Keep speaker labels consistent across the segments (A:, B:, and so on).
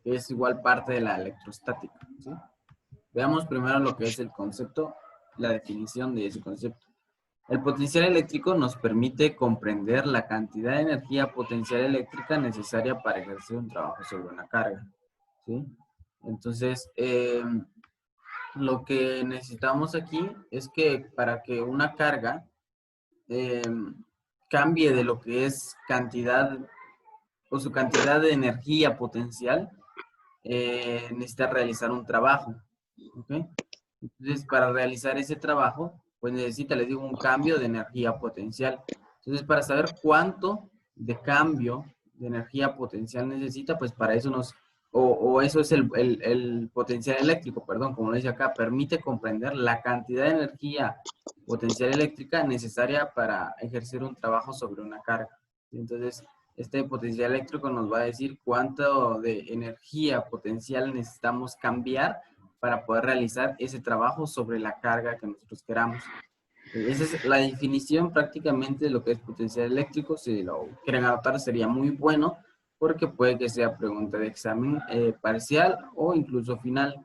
A: que es igual parte de la electrostática, ¿sí? Veamos primero lo que es el concepto, la definición de ese concepto. El potencial eléctrico nos permite comprender la cantidad de energía potencial eléctrica necesaria para ejercer un trabajo sobre una carga, ¿sí? Entonces, lo que necesitamos aquí es que para que una carga eh, cambie de lo que es cantidad o su cantidad de energía potencial, necesita realizar un trabajo, ¿ok? Entonces, para realizar ese trabajo, pues necesita, les digo, un cambio de energía potencial. Entonces, para saber cuánto de cambio de energía potencial necesita, pues para eso o eso es el potencial eléctrico, perdón, como lo dice acá, permite comprender la cantidad de energía potencial eléctrica necesaria para ejercer un trabajo sobre una carga. Entonces, este potencial eléctrico nos va a decir cuánto de energía potencial necesitamos cambiar para poder realizar ese trabajo sobre la carga que nosotros queramos. Esa es la definición prácticamente de lo que es potencial eléctrico. Si lo quieren adaptar sería muy bueno porque puede que sea pregunta de examen parcial o incluso final.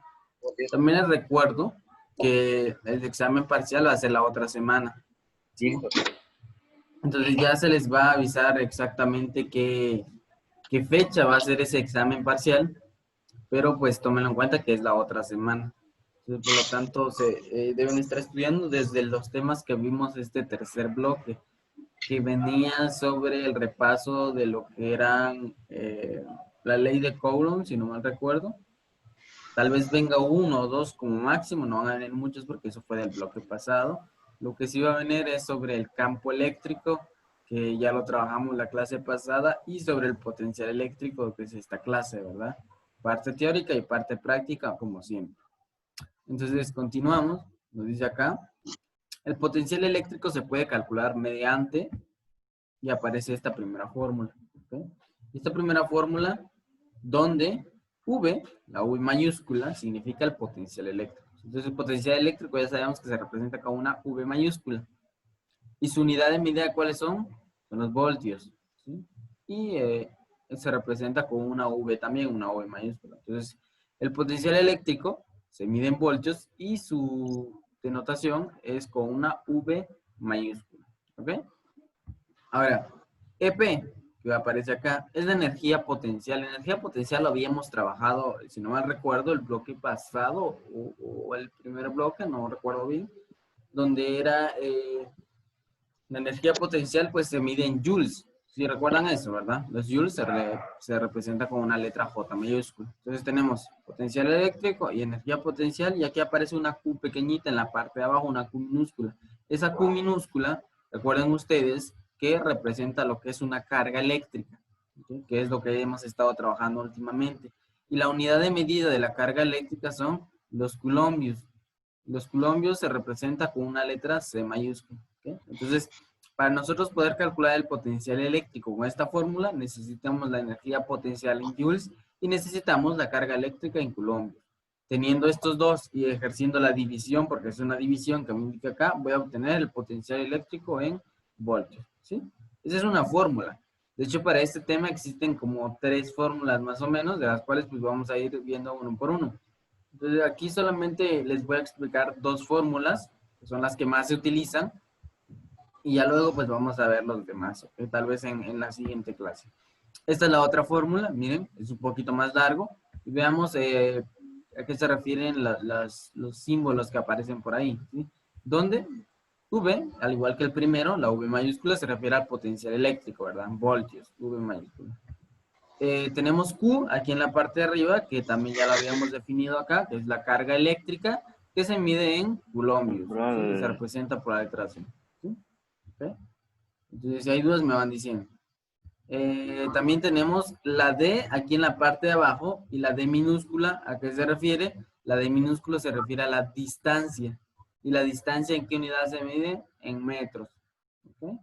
A: También les recuerdo que el examen parcial va a ser la otra semana, ¿sí? Entonces ya se les va a avisar exactamente qué fecha va a ser ese examen parcial, pero pues tómenlo en cuenta que es la otra semana. Entonces, por lo tanto, deben estar estudiando desde los temas que vimos este tercer bloque, que venía sobre el repaso de lo que eran la ley de Coulomb, si no mal recuerdo. Tal vez venga uno o dos como máximo, no van a venir muchos porque eso fue del bloque pasado. Lo que sí va a venir es sobre el campo eléctrico, que ya lo trabajamos la clase pasada, y sobre el potencial eléctrico, que es esta clase, ¿verdad? Parte teórica y parte práctica, como siempre. Entonces, continuamos. Nos dice acá, el potencial eléctrico se puede calcular mediante, y aparece esta primera fórmula. ¿Okay? Esta primera fórmula, donde V, la V mayúscula, significa el potencial eléctrico. Entonces, el potencial eléctrico ya sabemos que se representa con una V mayúscula. Y su unidad de medida, ¿cuáles son? Son los voltios. ¿Sí? Y se representa con una V también, una V mayúscula. Entonces, el potencial eléctrico se mide en voltios y su denotación es con una V mayúscula. ¿Ok? Ahora, EP, que aparece acá, es la energía potencial. La energía potencial lo habíamos trabajado, si no mal recuerdo, el bloque pasado o el primer bloque, no recuerdo bien, donde era la energía potencial, pues se mide en joules. Si recuerdan eso, ¿verdad? Los joules se representa con una letra J mayúscula. Entonces tenemos potencial eléctrico y energía potencial, y aquí aparece una Q pequeñita en la parte de abajo, una Q minúscula. Esa Q minúscula, recuerden ustedes, que representa lo que es una carga eléctrica, ¿sí? Que es lo que hemos estado trabajando últimamente. Y la unidad de medida de la carga eléctrica son los coulombios. Los coulombios se representa con una letra C mayúscula. ¿Okay? Entonces, para nosotros poder calcular el potencial eléctrico con esta fórmula, necesitamos la energía potencial en joules y necesitamos la carga eléctrica en coulombios. Teniendo estos dos y ejerciendo la división, porque es una división que me indica acá, voy a obtener el potencial eléctrico en voltios. ¿Sí? Esa es una fórmula. De hecho, para este tema existen como 3 fórmulas más o menos, de las cuales pues vamos a ir viendo uno por uno. Entonces, aquí solamente les voy a explicar 2 fórmulas, que son las que más se utilizan, y ya luego pues vamos a ver los demás, ¿okay? Tal vez en la siguiente clase. Esta es la otra fórmula, miren, es un poquito más largo, y veamos a qué se refieren los símbolos que aparecen por ahí, ¿sí? Donde V, al igual que el primero, la V mayúscula se refiere al potencial eléctrico, ¿verdad? Voltios, V mayúscula. Tenemos Q aquí en la parte de arriba, que también ya lo habíamos definido acá, que es la carga eléctrica, que se mide en coulombios, ¿sí? Se representa por la letra C. ¿Sí? ¿Okay? Entonces, si hay dudas, me van diciendo. También tenemos la D aquí en la parte de abajo, y la D minúscula, ¿a qué se refiere? La D minúscula se refiere a la distancia. ¿Y la distancia en qué unidad se mide? En metros. ¿Okay?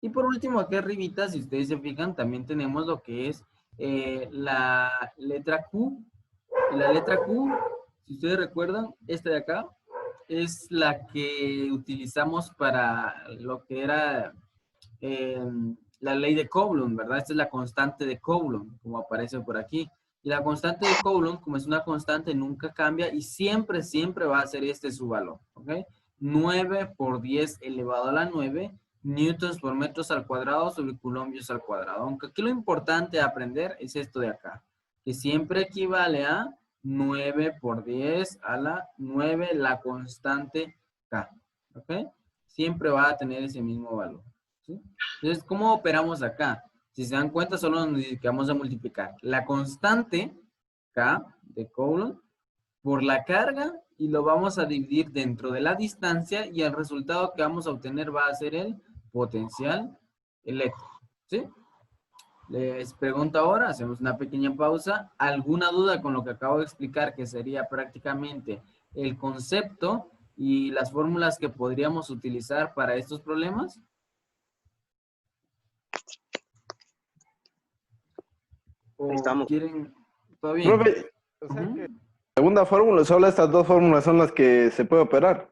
A: Y por último, aquí arribita, si ustedes se fijan, también tenemos lo que es la letra Q. Y la letra Q, si ustedes recuerdan, esta de acá, es la que utilizamos para lo que era la ley de Coulomb, ¿verdad? Esta es la constante de Coulomb, como aparece por aquí. Y la constante de Coulomb, como es una constante, nunca cambia y siempre, siempre va a ser este su valor, ¿ok? 9 por 10 elevado a la 9 newtons por metros al cuadrado sobre coulombios al cuadrado. Aunque aquí lo importante a aprender es esto de acá, que siempre equivale a 9 por 10 a la 9, la constante K, ¿ok? Siempre va a tener ese mismo valor, ¿sí? Entonces, ¿cómo operamos acá? Si se dan cuenta, solo nos dedicamos a multiplicar la constante K de Coulomb por la carga y lo vamos a dividir dentro de la distancia y el resultado que vamos a obtener va a ser el potencial eléctrico, ¿sí? Les pregunto ahora, hacemos una pequeña pausa. ¿Alguna duda con lo que acabo de explicar, que sería prácticamente el concepto y las fórmulas que podríamos utilizar para estos problemas?
B: Ahí
A: ¿O
B: estamos.
A: quieren? ¿Todo bien?
C: Profe, o sea que segunda fórmula, solo estas dos fórmulas son las que se puede operar.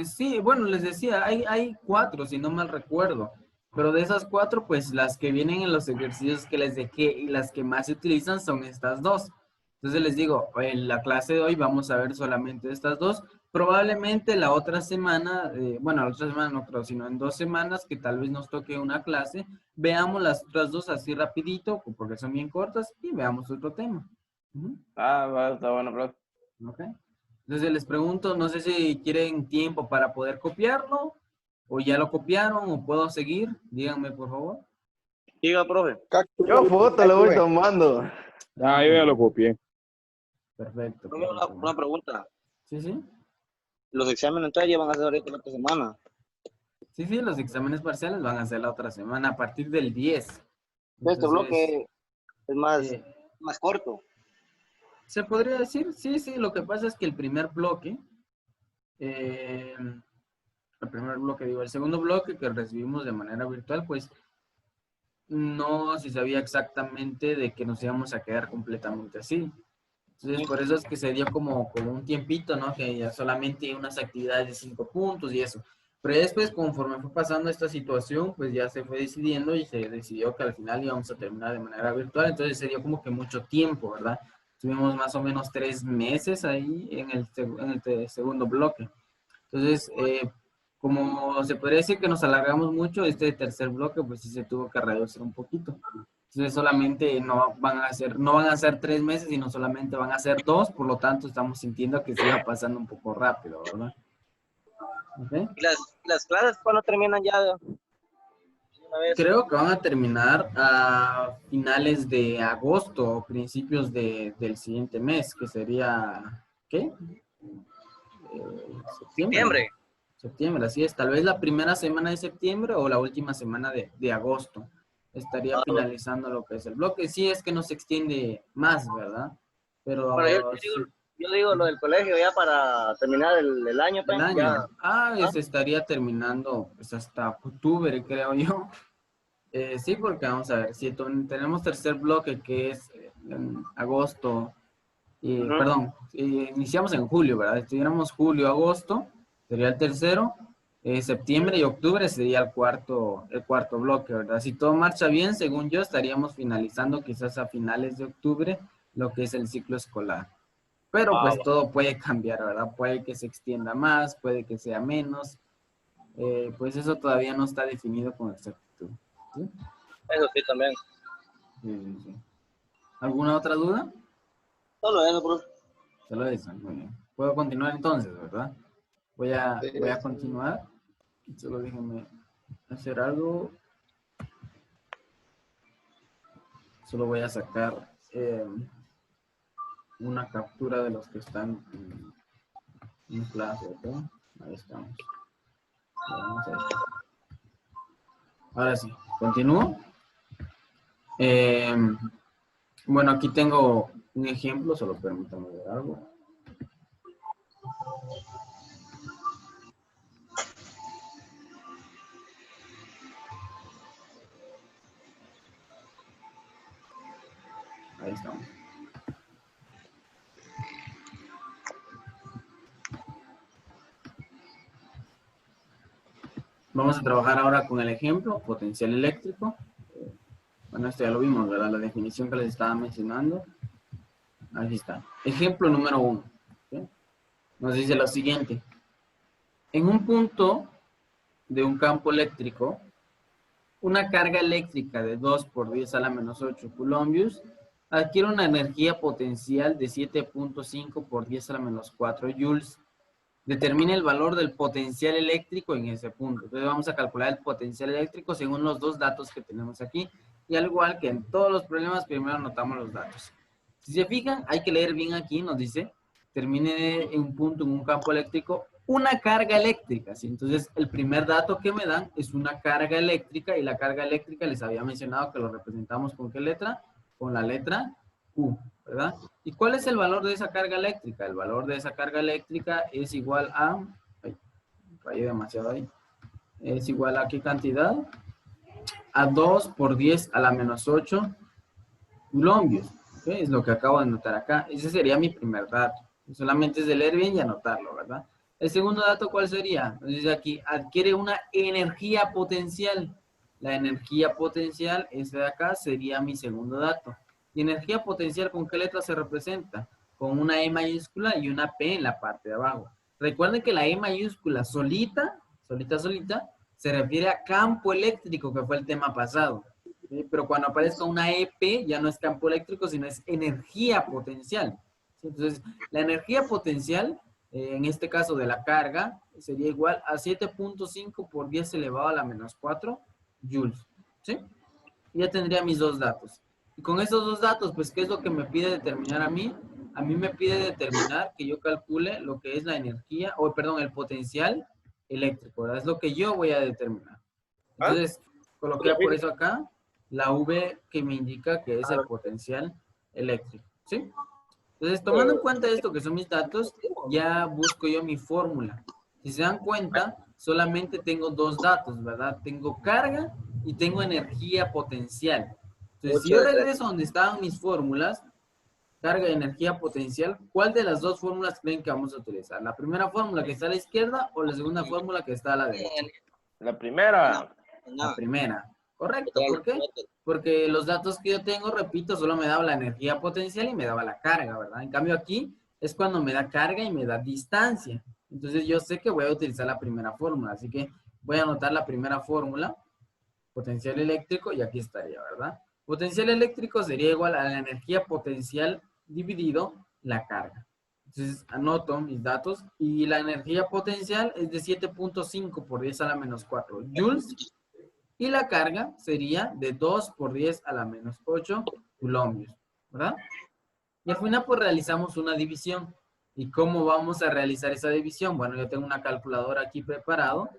A: Sí, bueno, les decía, hay 4, si no mal recuerdo. Pero de esas 4, pues las que vienen en los ejercicios que les dejé y las que más se utilizan son estas dos. Entonces les digo, en la clase de hoy vamos a ver solamente estas dos. Probablemente la otra semana, bueno, la otra semana no creo, sino en 2 semanas que tal vez nos toque una clase, veamos las otras dos así rapidito, porque son bien cortas, y veamos otro tema. Ujú.
C: Está bueno, profe.
A: Ok. Entonces les pregunto, no sé si quieren tiempo para poder copiarlo, o ya lo copiaron, o puedo seguir. Díganme, por favor.
B: Diga, profe.
C: Yo foto le voy tomando.
D: Ah, yo ya lo copié.
A: Perfecto,
B: Profe,
A: perfecto.
B: una pregunta.
A: Sí, sí.
B: Los exámenes entonces ya van a ser ahorita la otra semana.
A: Sí, sí, los exámenes parciales van a ser la otra semana, a partir del 10.
B: Este
A: Entonces,
B: bloque es
A: eh,
B: más corto.
A: ¿se podría decir? Sí, sí, lo que pasa es que el primer bloque, digo, el segundo bloque que recibimos de manera virtual, pues no se sabía exactamente de que nos íbamos a quedar completamente así. Entonces, por eso es que se dio como un tiempito, ¿no? Que ya solamente unas actividades de 5 puntos y eso. Pero ya después, conforme fue pasando esta situación, pues ya se fue decidiendo y se decidió que al final íbamos a terminar de manera virtual. Entonces se dio como que mucho tiempo, ¿verdad? Tuvimos más o menos 3 meses ahí en el segundo bloque. Entonces, como se podría decir que nos alargamos mucho, este tercer bloque, pues sí se tuvo que reducir un poquito. Entonces solamente no van a ser 3 meses, sino solamente van a ser 2, por lo tanto estamos sintiendo que se iba pasando un poco rápido, ¿verdad? ¿Okay?
B: ¿Y las clases cuándo terminan ya de una vez?
A: Creo que van a terminar a finales de agosto o principios del siguiente mes, que sería, ¿qué? Septiembre, ¿no?
B: Septiembre.
A: Septiembre, así es. Tal vez la primera semana de septiembre o la última semana de agosto. Estaría finalizando lo que es el bloque. Sí, es que no se extiende más, ¿verdad?
B: Bueno,
A: Pero sí,
B: yo digo lo del colegio ya para terminar el año,
A: el
B: pues, ya.
A: año. Se estaría terminando pues, hasta octubre, creo yo. Sí, porque vamos a ver, si tenemos tercer bloque que es en agosto,
B: Ujú.
A: perdón, iniciamos en julio, ¿verdad? Si tuviéramos julio, agosto, sería el tercero, septiembre y octubre sería el cuarto bloque, ¿verdad? Si todo marcha bien, según yo, estaríamos finalizando quizás a finales de octubre lo que es el ciclo escolar. Pero pues todo puede cambiar, ¿verdad? Puede que se extienda más, puede que sea menos, pues eso todavía no está definido con exactitud. ¿Sí?
B: Eso sí también.
A: Sí, sí, sí. ¿Alguna otra duda?
B: Solo eso, profe.
A: Solo eso, muy bien. Puedo continuar entonces, ¿verdad? Voy a continuar. Solo déjenme hacer algo. Solo voy a sacar una captura de los que están en clase, ¿ok? Ahí estamos. Vamos a ver. Ahora sí, continúo. Bueno, aquí tengo un ejemplo, solo permítanme ver algo. Ahí estamos. Vamos a trabajar ahora con el ejemplo, potencial eléctrico. Bueno, esto ya lo vimos, ¿verdad? La definición que les estaba mencionando. Aquí está. Ejemplo número 1. ¿Sí? Nos dice lo siguiente. En un punto de un campo eléctrico, una carga eléctrica de 2 por 10 a la menos 8 coulombios adquiere una energía potencial de 7.5 por 10 a la menos 4 joules. Determina el valor del potencial eléctrico en ese punto. Entonces vamos a calcular el potencial eléctrico según los dos datos que tenemos aquí. Y al igual que en todos los problemas, primero anotamos los datos. Si se fijan, hay que leer bien aquí, nos dice, termine en un punto, en un campo eléctrico, una carga eléctrica. ¿Sí? Entonces, el primer dato que me dan es una carga eléctrica, y la carga eléctrica les había mencionado que lo representamos con ¿qué letra? Con la letra Q, ¿verdad? ¿Y cuál es el valor de esa carga eléctrica? El valor de esa carga eléctrica es igual a... Ay, rayé demasiado ahí. Es igual a ¿qué cantidad? A 2 por 10 a la menos 8 coulombios. ¿Okay? Es lo que acabo de anotar acá. Ese sería mi primer dato. Solamente es de leer bien y anotarlo, ¿verdad? El segundo dato, ¿cuál sería? Dice aquí, adquiere una energía potencial. La energía potencial, ese de acá, sería mi segundo dato. ¿Y energía potencial con qué letra se representa? Con una E mayúscula y una P en la parte de abajo. Recuerden que la E mayúscula solita, se refiere a campo eléctrico, que fue el tema pasado. ¿Sí? Pero cuando aparezca una EP, ya no es campo eléctrico, sino es energía potencial. ¿Sí? Entonces, la energía potencial, en este caso de la carga, sería igual a 7.5 por 10 elevado a la menos 4 joules. ¿Sí? Y ya tendría mis dos datos. Y con esos dos datos, pues, ¿qué es lo que me pide determinar a mí? A mí me pide determinar que yo calcule lo que es la energía, o perdón, el potencial eléctrico, ¿verdad? Es lo que yo voy a determinar. Entonces, coloqué por eso acá la V que me indica que es el potencial eléctrico, ¿sí? Entonces, tomando en cuenta esto que son mis datos, ya busco yo mi fórmula. Si se dan cuenta, solamente tengo dos datos, ¿verdad? Tengo carga y tengo energía potencial. Entonces, si yo regreso a donde estaban mis fórmulas, carga y energía potencial, ¿cuál de las dos fórmulas creen que vamos a utilizar? ¿La primera fórmula que está a la izquierda o la segunda fórmula que está a la derecha?
C: La primera.
A: La primera. Correcto. ¿Por qué? Porque los datos que yo tengo, repito, solo me daba la energía potencial y me daba la carga, ¿verdad? En cambio aquí es cuando me da carga y me da distancia. Entonces yo sé que voy a utilizar la primera fórmula. Así que voy a anotar la primera fórmula, potencial eléctrico, y aquí estaría, ¿verdad? Potencial eléctrico sería igual a la energía potencial dividido la carga. Entonces anoto mis datos y la energía potencial es de 7.5 por 10 a la menos 4 joules. Y la carga sería de 2 por 10 a la menos 8 coulombios, ¿verdad? Y al final pues realizamos una división. ¿Y cómo vamos a realizar esa división? Bueno, yo tengo una calculadora aquí preparado.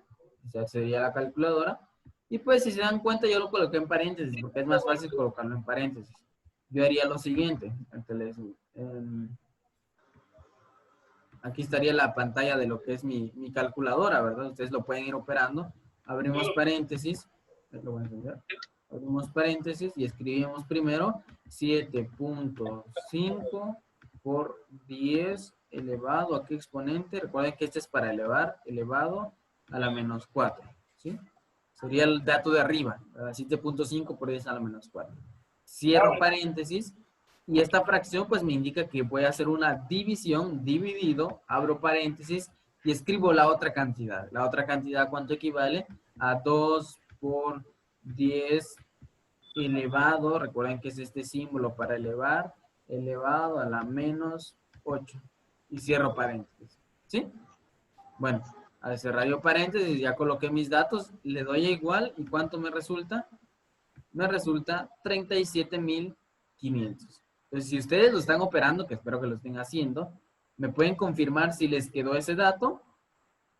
A: O sea, sería la calculadora. Y pues si se dan cuenta yo lo coloqué en paréntesis porque es más fácil colocarlo en paréntesis. Yo haría lo siguiente. Aquí estaría la pantalla de lo que es mi calculadora, ¿verdad? Ustedes lo pueden ir operando. Abrimos paréntesis. Lo voy a enseñar. Abrimos paréntesis y escribimos primero 7.5 por 10 elevado a qué exponente. Recuerden que este es para elevar, elevado a la menos 4. ¿Sí? Sería el dato de arriba, 7.5 por 10 a la menos 4. Cierro paréntesis y esta fracción pues me indica que voy a hacer una división, dividido, abro paréntesis y escribo la otra cantidad. La otra cantidad, ¿cuánto equivale? A 2 por 10 elevado, recuerden que es este símbolo para elevar, elevado a la menos 8. Y cierro paréntesis. ¿Sí? Bueno, al cerrar yo paréntesis, ya coloqué mis datos, le doy a igual, ¿y cuánto me resulta? Me resulta 37.500. Entonces, si ustedes lo están operando, que espero que lo estén haciendo, ¿me pueden confirmar si les quedó ese dato?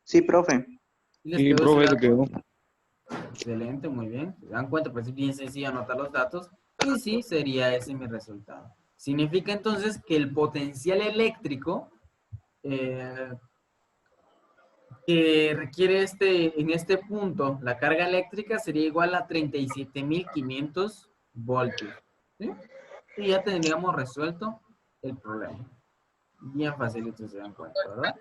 E: Sí, profe.
D: Sí, profe, se quedó.
A: Excelente, muy bien. Se dan cuenta, pues es bien sencillo anotar los datos. Y sí, sería ese mi resultado. Significa entonces que el potencial eléctrico que requiere en este punto, la carga eléctrica sería igual a 37.500 voltios. ¿Sí? Y ya tendríamos resuelto el problema. Bien facilito, se dan cuenta, ¿verdad?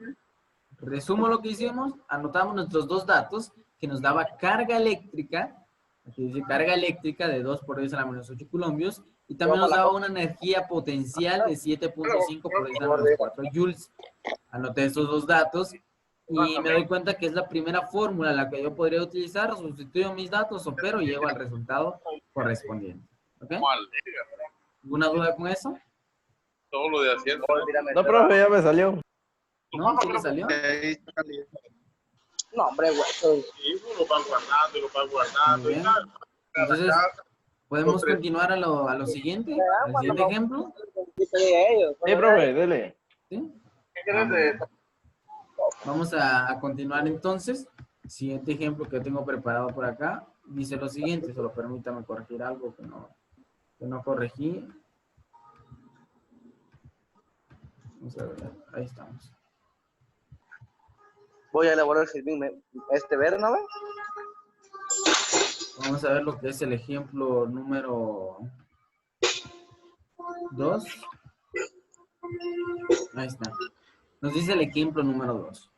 A: Resumo lo que hicimos, anotamos nuestros dos datos, que nos daba carga eléctrica, aquí dice carga eléctrica de 2 por 10 a la menos 8 coulombios, Y también nos daba una energía potencial de 7.5 por 10 a la menos 4 joules. Anoté estos dos datos y me doy cuenta que es la primera fórmula la que yo podría utilizar. Sustituyo mis datos, opero y llego al resultado correspondiente. ¿Ok? ¿Alguna duda con eso?
E: Todo lo de Hacienda.
C: No, profe, ya me salió.
A: ¿No? ¿Sí le salió?
B: No, hombre, güey.
E: Sí, lo van guardando, lo van guardando.
A: Muy bien. Entonces, ¿podemos continuar a lo siguiente? ¿Al siguiente ejemplo?
C: Sí, profe, dele.
A: ¿Sí? Vamos a continuar entonces. Siguiente ejemplo que tengo preparado por acá. Dice lo siguiente, solo permítame corregir algo que no corregí. Vamos a ver, ahí estamos.
B: Voy a elaborar el servicio verde, ¿no ves?
A: Vamos a ver lo que es el ejemplo número 2. Ahí está. Nos dice el ejemplo número 2.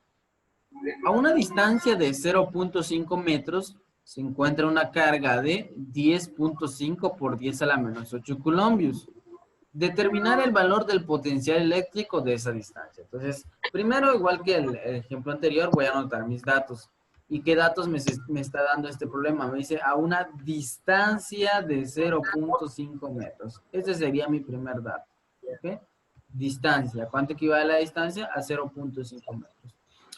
A: A una distancia de 0.5 metros se encuentra una carga de 10.5 por 10 a la menos 8 columbios. Determinar el valor del potencial eléctrico de esa distancia. Entonces, primero, igual que el ejemplo anterior, voy a anotar mis datos. ¿Y qué datos me está dando este problema? Me dice a una distancia de 0.5 metros. Ese sería mi primer dato. ¿Ok? Distancia. ¿Cuánto equivale a la distancia? A 0.5 metros.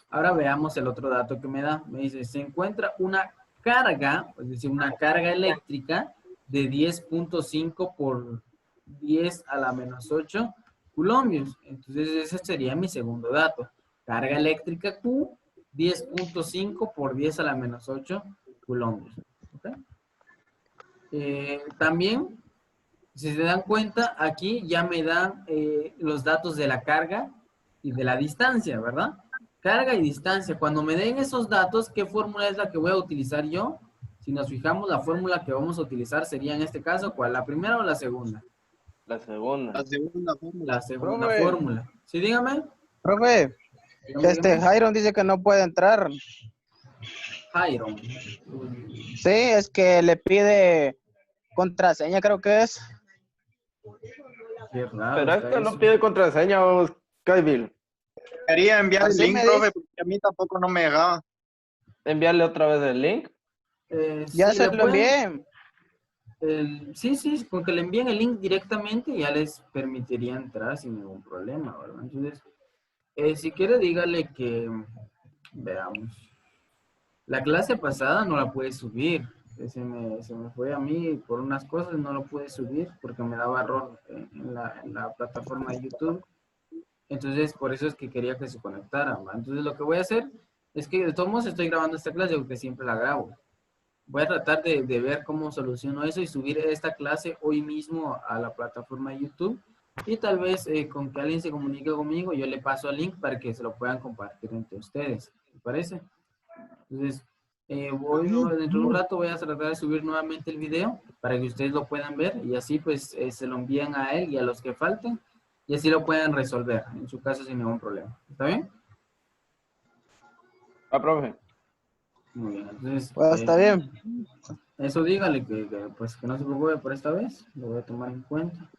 A: Ahora veamos el otro dato que me da. Me dice, se encuentra una carga, es decir, una carga eléctrica de 10.5 por 10 a la menos 8 columbios. Entonces ese sería mi segundo dato. Carga eléctrica Q, 10.5 por 10 a la menos 8 columbios. ¿Okay? También, si se dan cuenta, aquí ya me dan los datos de la carga y de la distancia, ¿verdad? Carga y distancia. Cuando me den esos datos, ¿qué fórmula es la que voy a utilizar yo? Si nos fijamos, la fórmula que vamos a utilizar sería en este caso, ¿cuál? ¿La primera o la segunda?
C: La segunda.
E: La segunda fórmula.
A: La segunda
C: Profe.
A: fórmula. ¿Sí, dígame?
F: Profe,
A: Dígame.
F: Jairon dice que no puede entrar.
A: Jairon.
F: Sí, es que le pide contraseña, creo que es.
A: Qué raro
C: Pero
A: está
C: esto no
A: eso.
C: pide contraseña, vamos, Kyle.
E: Quería enviar el
F: Así
E: link,
F: me
E: profe,
F: dice.
E: porque a mí tampoco no me llegaba.
C: Enviarle otra vez el link.
F: Ya
A: Sí,
F: se
A: le
F: lo
A: pueden,
F: envié.
A: sí, con que le envíen el link directamente ya les permitiría entrar sin ningún problema, ¿verdad? Entonces, si quiere dígale que, veamos, la clase pasada no la pude subir, se me fue a mí por unas cosas, no lo pude subir porque me daba error en la plataforma de YouTube. Entonces, por eso es que quería que se conectara, ¿va? Entonces, lo que voy a hacer es que de todos modos estoy grabando esta clase porque siempre la grabo. Voy a tratar de ver cómo soluciono eso y subir esta clase hoy mismo a la plataforma de YouTube. Y tal vez con que alguien se comunique conmigo, yo le paso el link para que se lo puedan compartir entre ustedes. ¿Me parece? Entonces, dentro de un rato voy a tratar de subir nuevamente el video para que ustedes lo puedan ver y así pues se lo envían a él y a los que falten y así lo puedan resolver en su caso sin ningún problema. ¿Está bien?
C: Ah, profe.
A: Muy bien. Entonces,
F: Pues está bien.
A: eso dígale pues que no se preocupe por esta vez. Lo voy a tomar en cuenta.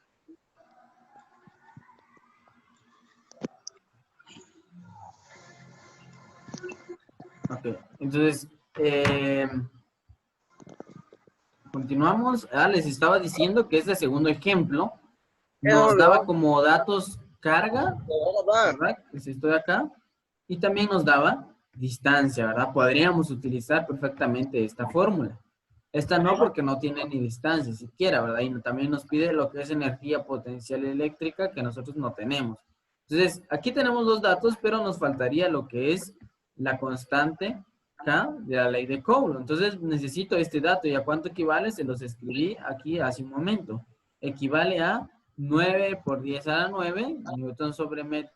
A: Ok, entonces, continuamos. Les estaba diciendo que este segundo ejemplo nos daba como datos carga, ¿verdad? Que si estoy acá. Y también nos daba distancia, ¿verdad? Podríamos utilizar perfectamente esta fórmula. Esta no porque no tiene ni distancia siquiera, ¿verdad? Y también nos pide lo que es energía potencial eléctrica que nosotros no tenemos. Entonces, aquí tenemos los datos, pero nos faltaría lo que es la constante K de la ley de Coulomb. Entonces, necesito este dato. ¿Y a cuánto equivale? Se los escribí aquí hace un momento. Equivale a 9 por 10 a la 9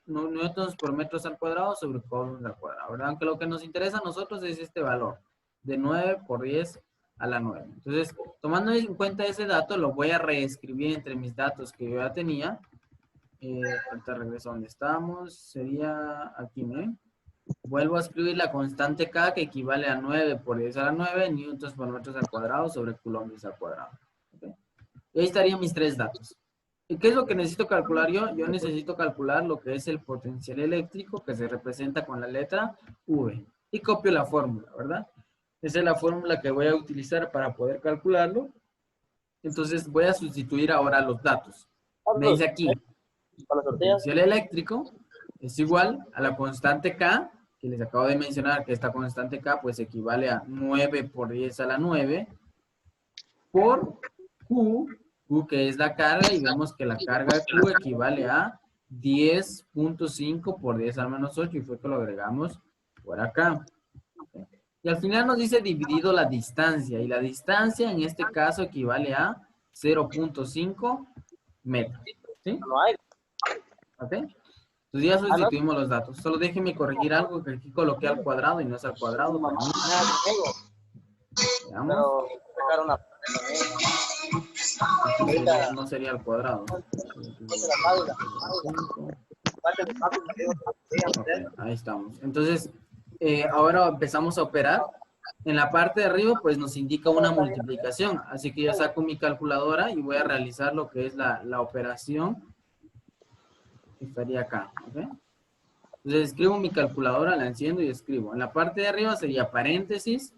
A: newtons por metros al cuadrado sobre Coulomb al cuadrado, ¿verdad? Aunque lo que nos interesa a nosotros es este valor de 9 por 10 a la 9. Entonces, tomando en cuenta ese dato, lo voy a reescribir entre mis datos que yo ya tenía. Ahorita regreso a donde estábamos. Sería aquí, ¿no? Vuelvo a escribir la constante K que equivale a 9 por 10 a la 9 newtons por metros al cuadrado sobre coulombs al cuadrado. ¿Okay? Y ahí estarían mis tres datos. ¿Y qué es lo que necesito calcular yo? Yo necesito calcular lo que es el potencial eléctrico que se representa con la letra V. Y copio la fórmula, ¿verdad? Esa es la fórmula que voy a utilizar para poder calcularlo. Entonces voy a sustituir ahora los datos. Me dice aquí, potencial eléctrico es igual a la constante K, que les acabo de mencionar que esta constante K pues equivale a 9 por 10 a la 9, por Q que es la carga, y vemos que la carga Q equivale a 10.5 por 10 al menos 8, y fue que lo agregamos por acá. Y al final nos dice dividido la distancia, y la distancia en este caso equivale a 0.5 metros. ¿Sí? ¿Ok? Entonces ya sustituimos los datos. Solo déjenme corregir algo, que aquí coloqué al cuadrado y no es al cuadrado. Veamos. No sería al cuadrado. Okay, ahí estamos. Entonces, ahora empezamos a operar. En la parte de arriba, pues nos indica una multiplicación. Así que yo saco mi calculadora y voy a realizar lo que es la operación. Estaría acá. ¿Okay? Entonces escribo mi calculadora, la enciendo y escribo. En la parte de arriba sería paréntesis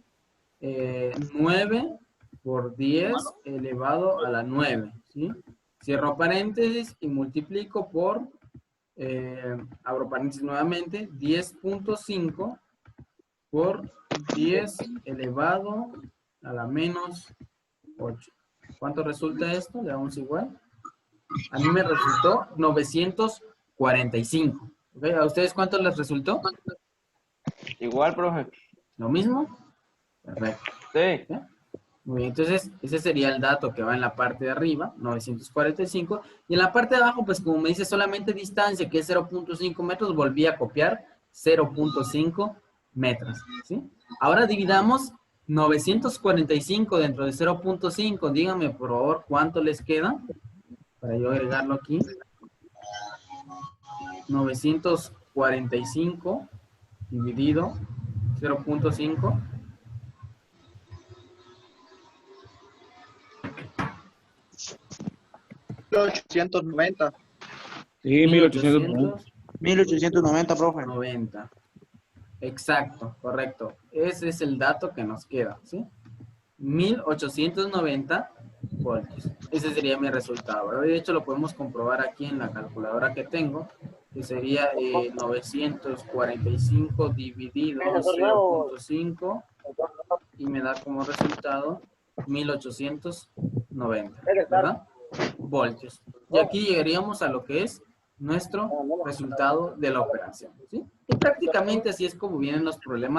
A: 9 por 10 elevado a la 9. ¿Sí? Cierro paréntesis y multiplico por, abro paréntesis nuevamente, 10.5 por 10 elevado a la menos 8. ¿Cuánto resulta esto? Le damos igual. A mí me resultó 945. ¿Okay? ¿A ustedes cuánto les resultó?
G: Igual, profe.
A: ¿Lo mismo? Perfecto.
G: Sí.
A: ¿Okay? Muy bien, entonces ese sería el dato que va en la parte de arriba, 945. Y en la parte de abajo, pues como me dice solamente distancia, que es 0.5 metros, volví a copiar 0.5 metros. ¿Sí? Ahora dividamos 945 dentro de 0.5. Díganme, por favor, ¿cuánto les queda? Para yo agregarlo aquí. 945 dividido 0.5.
E: $890.
D: Sí, 1890.
F: 1890, profe.
A: 90. Exacto, correcto. Ese es el dato que nos queda, ¿sí? 1890 voltios. Ese sería mi resultado, ¿verdad? De hecho, lo podemos comprobar aquí en la calculadora que tengo, que sería 945 dividido 0.5 y me da como resultado 1890, ¿verdad? Voltios. Y aquí llegaríamos a lo que es nuestro resultado de la operación, ¿sí? Y prácticamente así es como vienen los problemas